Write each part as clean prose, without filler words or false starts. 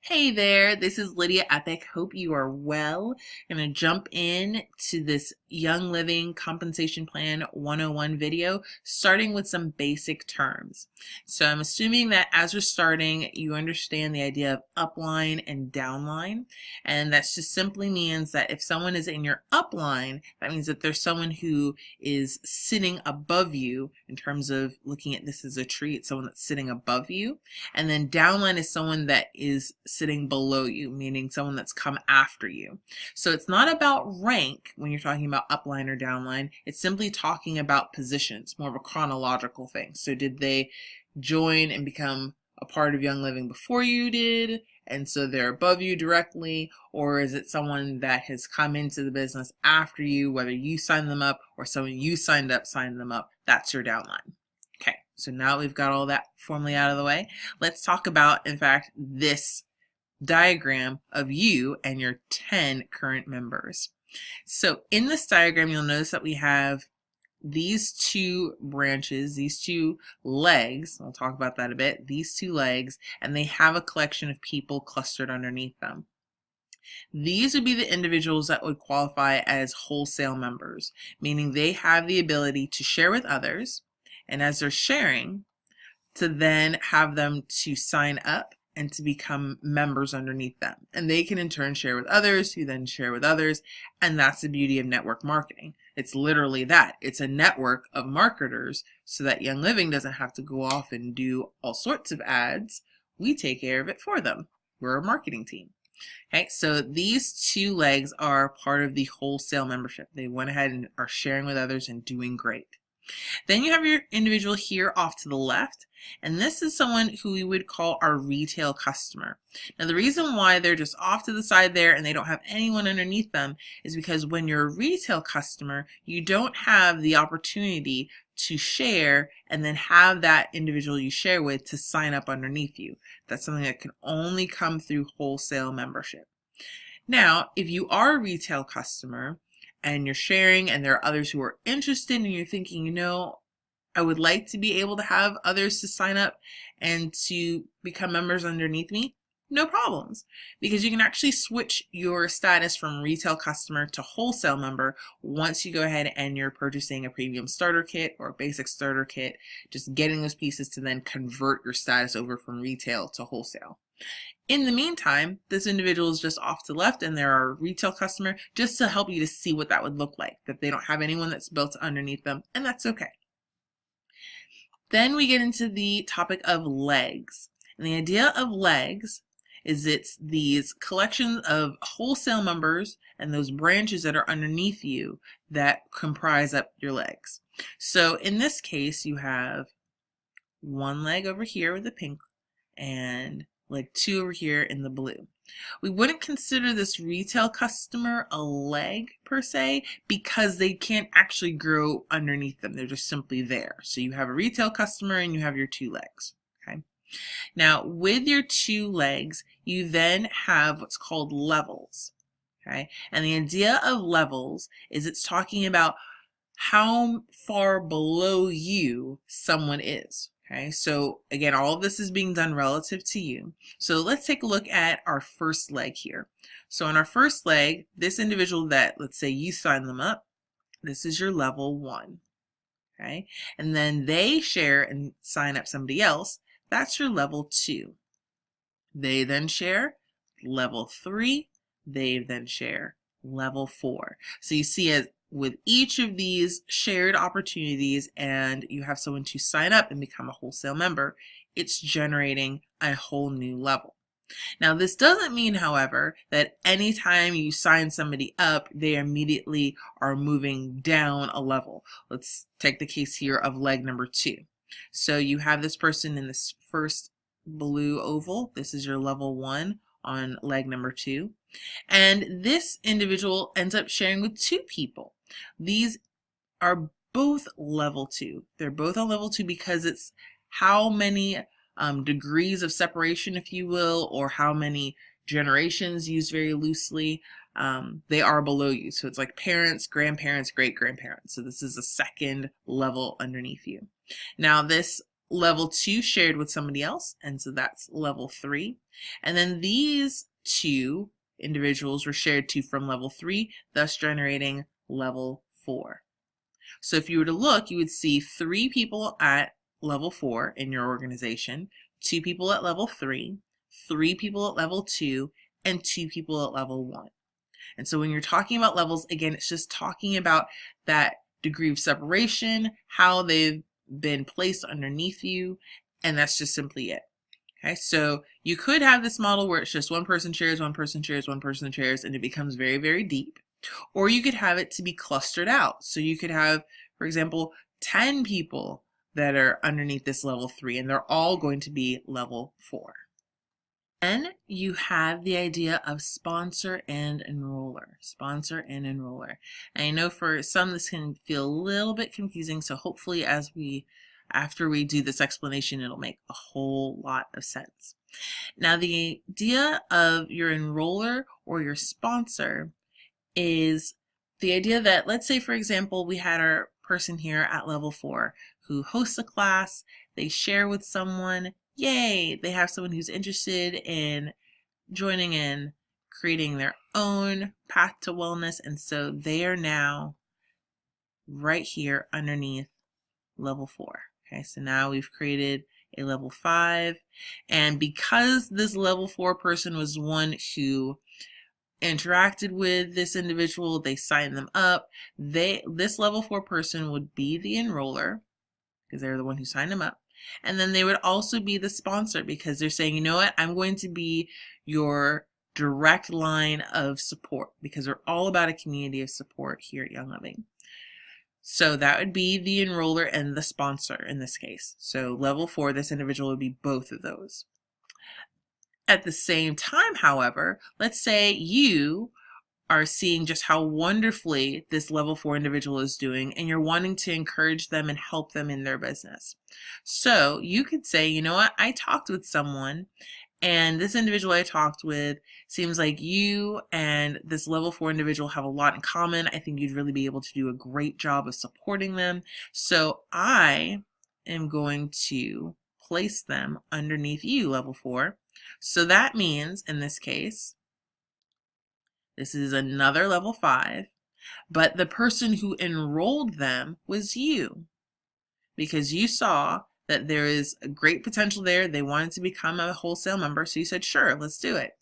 Hey there, this is Lydia Epic. Hope you are well. I'm going to jump in to this Young Living Compensation Plan 101 video, starting with some basic terms. So I'm assuming that as we're starting, you understand the idea of upline and downline. And that just simply means that if someone is in your upline, that means that there's someone who is sitting above you in terms of looking at this as a tree. It's someone that's sitting above you. And then downline is someone that is sitting below you, meaning someone that's come after you. So it's not about rank when you're talking about upline or downline. It's simply talking about positions, more of a chronological thing. So did they join and become a part of Young Living before you did, and so they're above you directly, or is it someone that has come into the business after you, whether you signed them up or someone you signed them up, that's your downline. Okay, so now we've got all that formally out of the way. Let's talk about, in fact, this diagram of you and your 10 current members. So in this diagram, you'll notice that we have these two branches, these two legs. I'll talk about that a bit. These two legs, and they have a collection of people clustered underneath them. These would be the individuals that would qualify as wholesale members, meaning they have the ability to share with others, and as they're sharing, to then have them to sign up and to become members underneath them. And they can in turn share with others, who then share with others. And that's the beauty of network marketing. It's literally that. It's a network of marketers so that Young Living doesn't have to go off and do all sorts of ads. We take care of it for them. We're a marketing team. Okay, so these two legs are part of the wholesale membership. They went ahead and are sharing with others and doing great. Then you have your individual here off to the left, and this is someone who we would call our retail customer. Now the reason why they're just off to the side there and they don't have anyone underneath them is because when you're a retail customer, you don't have the opportunity to share and then have that individual you share with to sign up underneath you. That's something that can only come through wholesale membership. Now, if you are a retail customer, and you're sharing and there are others who are interested and you're thinking, you know, I would like to be able to have others to sign up and to become members underneath me, no problems, because you can actually switch your status from retail customer to wholesale member once you go ahead and you're purchasing a premium starter kit or a basic starter kit, just getting those pieces to then convert your status over from retail to wholesale. In the meantime, this individual is just off to the left and they're our retail customer, just to help you to see what that would look like, that they don't have anyone that's built underneath them, and that's okay. Then we get into the topic of legs. And the idea of legs is it's these collections of wholesale members and those branches that are underneath you that comprise up your legs. So in this case, you have one leg over here with the pink and leg 2 over here in the blue. We wouldn't consider this retail customer a leg per se because they can't actually grow underneath them. They're just simply there. So you have a retail customer and you have your 2 legs. Okay. Now with your 2 legs, you then have what's called levels. Okay. And the idea of levels is it's talking about how far below you someone is. Okay, so again, all of this is being done relative to you. So let's take a look at our first leg here. So on our first leg, this individual that, let's say you sign them up, this is your level 1. Okay, and then they share and sign up somebody else, that's your level 2. They then share level 3, they then share level 4. So you see, as with each of these shared opportunities and you have someone to sign up and become a wholesale member, it's generating a whole new level. Now this doesn't mean, however, that anytime you sign somebody up, they immediately are moving down a level. Let's take the case here of leg number 2. So you have this person in this first blue oval. This is your level 1 on leg number 2. And this individual ends up sharing with 2 people. These are both level 2. They're both on level 2 because it's how many degrees of separation, if you will, or how many generations, used very loosely, they are below you. So it's like parents, grandparents, great-grandparents. So this is a second level underneath you. Now this level 2 shared with somebody else, and so that's level 3. And then these 2 individuals were shared to from level 3, thus generating level 4. So if you were to look, you would see 3 people at level 4 in your organization, 2 people at level 3, 3 people at level 2, and 2 people at level 1. And so when you're talking about levels, again, it's just talking about that degree of separation, how they've been placed underneath you, and that's just simply it. Okay, so you could have this model where it's just one person shares, one person shares, one person shares, and it becomes very, very deep. Or you could have it to be clustered out. So you could have, for example, 10 people that are underneath this level 3, and they're all going to be level 4. Then you have the idea of sponsor and enroller. Sponsor and enroller. And I know for some this can feel a little bit confusing, so hopefully after we do this explanation, it'll make a whole lot of sense. Now the idea of your enroller or your sponsor is the idea that, let's say for example, we had our person here at level 4 who hosts a class, they share with someone, yay, they have someone who's interested in joining in, creating their own path to wellness, and so they are now right here underneath level 4. Okay, so now we've created a level 5, and because this level 4 person was one who interacted with this individual, they signed them up, this level 4 person would be the enroller because they're the one who signed them up. And then they would also be the sponsor because they're saying, you know what, I'm going to be your direct line of support because we're all about a community of support here at Young Living. So that would be the enroller and the sponsor in this case. So level 4, this individual would be both of those. At the same time, however, let's say you are seeing just how wonderfully this level 4 individual is doing and you're wanting to encourage them and help them in their business. So you could say, you know what, I talked with someone and this individual I talked with seems like you and this level 4 individual have a lot in common. I think you'd really be able to do a great job of supporting them. So I am going to place them underneath you, level 4. So that means in this case, this is another level 5, but the person who enrolled them was you because you saw that there is a great potential there. They wanted to become a wholesale member, so you said, sure, let's do it.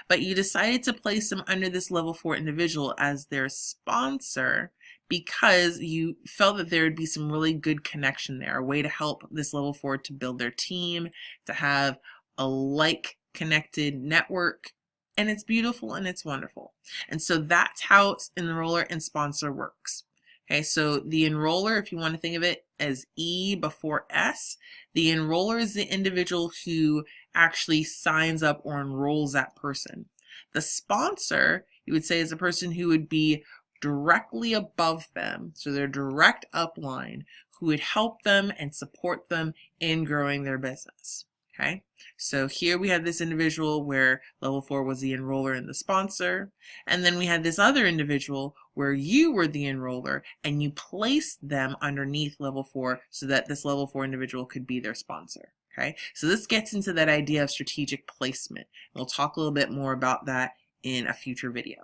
But you decided to place them under this level 4 individual as their sponsor because you felt that there would be some really good connection there, a way to help this level 4 to build their team, to have a like-connected network. And it's beautiful and it's wonderful. And so that's how enroller and sponsor works. Okay, so the enroller, if you want to think of it as E before S, the enroller is the individual who actually signs up or enrolls that person. The sponsor, you would say, is the person who would be directly above them, so their direct upline, who would help them and support them in growing their business. Okay, so here we have this individual where level 4 was the enroller and the sponsor, and then we had this other individual where you were the enroller and you placed them underneath level 4 so that this level 4 individual could be their sponsor. Okay, so this gets into that idea of strategic placement. We'll talk a little bit more about that in a future video.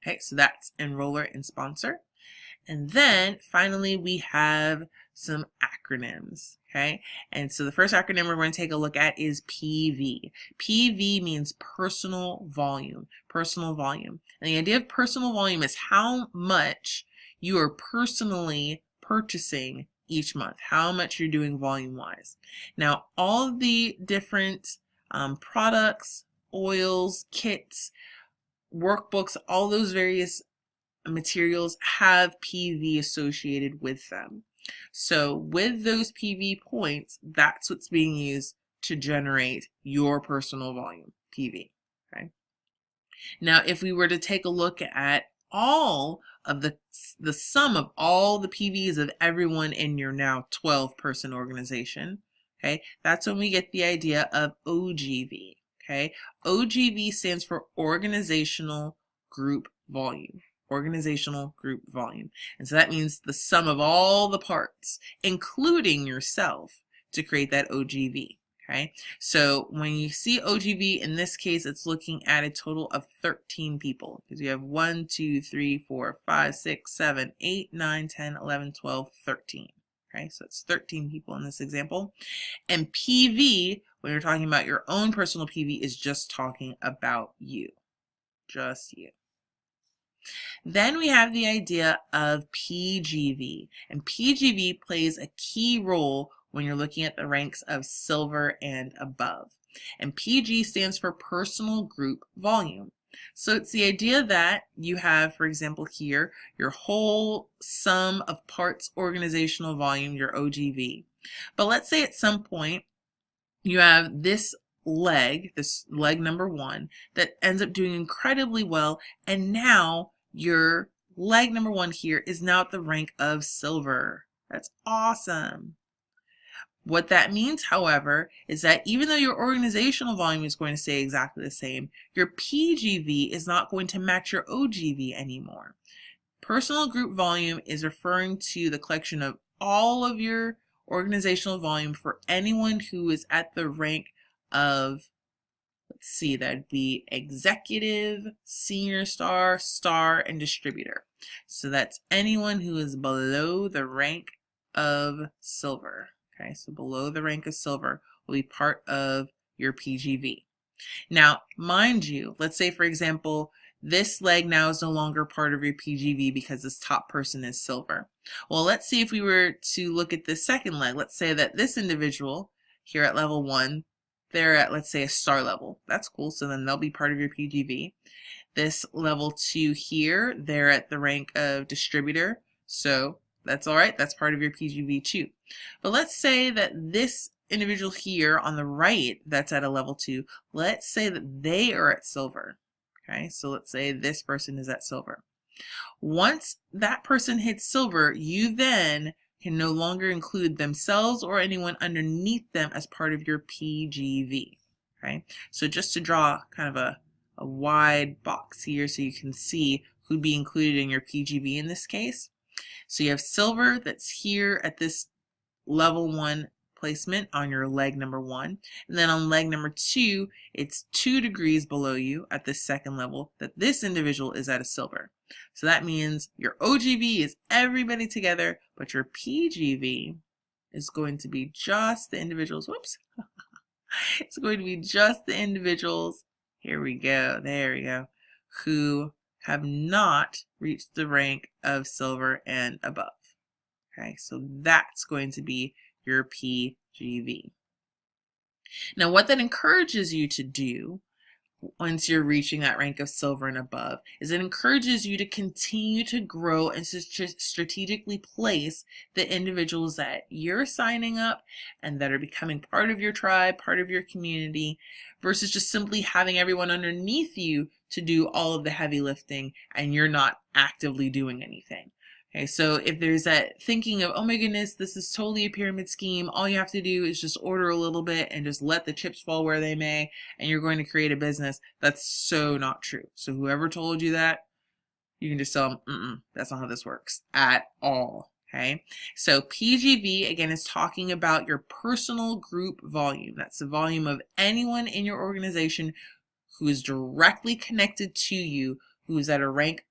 Okay, so that's enroller and sponsor. And then finally we have some acronyms, okay? And so the first acronym we're going to take a look at is PV. PV means personal volume, personal volume. And the idea of personal volume is how much you are personally purchasing each month, how much you're doing volume-wise. Now, all of the different products, oils, kits, workbooks, all those various materials have PV associated with them. So with those PV points, that's what's being used to generate your personal volume, PV. Okay. Now, if we were to take a look at all of the sum of all the PVs of everyone in your now 12-person organization, okay, that's when we get the idea of OGV. Okay, OGV stands for organizational group volume. Organizational group volume. And so that means the sum of all the parts, including yourself, to create that OGV. Okay, so when you see OGV, in this case, it's looking at a total of 13 people, because you have 1, 2, 3, 4, 5, 6, 7, 8, 9, 10, 11, 12, 13. Okay, so it's 13 people in this example. And PV, when you're talking about your own personal PV, is just talking about you, just you. Then we have the idea of PGV, and PGV plays a key role when you're looking at the ranks of silver and above. And PG stands for personal group volume. So it's the idea that you have, for example, here, your whole sum of parts organizational volume, your OGV. But let's say at some point you have this leg number 1, that ends up doing incredibly well, and now your leg number 1 here is now at the rank of silver. That's awesome. What that means, however, is that even though your organizational volume is going to stay exactly the same, your PGV is not going to match your OGV anymore. Personal group volume is referring to the collection of all of your organizational volume for anyone who is at the rank of, let's see, that'd be executive, senior star, star, and distributor. So that's anyone who is below the rank of silver. Okay, so below the rank of silver will be part of your PGV. Now, mind you, let's say, for example, this leg now is no longer part of your PGV because this top person is silver. Well, let's see if we were to look at this second leg. Let's say that this individual here at level 1, they're at, let's say, a star level. That's cool, so then they'll be part of your PGV. This level 2 here, they're at the rank of distributor, so that's all right, that's part of your PGV too. But let's say that this individual here on the right that's at a level 2, let's say that they are at silver. Okay, so let's say this person is at silver. Once that person hits silver, you then can no longer include themselves or anyone underneath them as part of your PGV. Okay, so just to draw kind of a wide box here so you can see who'd be included in your PGV in this case. So you have silver that's here at this level 1 placement on your leg number 1, and then on leg number 2, it's 2 degrees below you at the second level that this individual is at a silver. So that means your OGV is everybody together, but your PGV is going to be just the individuals. Whoops. It's going to be just the individuals. Here we go. There we go. Who have not reached the rank of silver and above. Okay, so that's going to be your PGV. Now, what that encourages you to do once you're reaching that rank of silver and above is it encourages you to continue to grow and to strategically place the individuals that you're signing up and that are becoming part of your tribe, part of your community, versus just simply having everyone underneath you to do all of the heavy lifting and you're not actively doing anything. Okay, so if there's that thinking of, oh my goodness, this is totally a pyramid scheme, all you have to do is just order a little bit and just let the chips fall where they may, and you're going to create a business, that's so not true. So whoever told you that, you can just tell them, that's not how this works at all. Okay, so PGV, again, is talking about your personal group volume. That's the volume of anyone in your organization who is directly connected to you, who is at a rank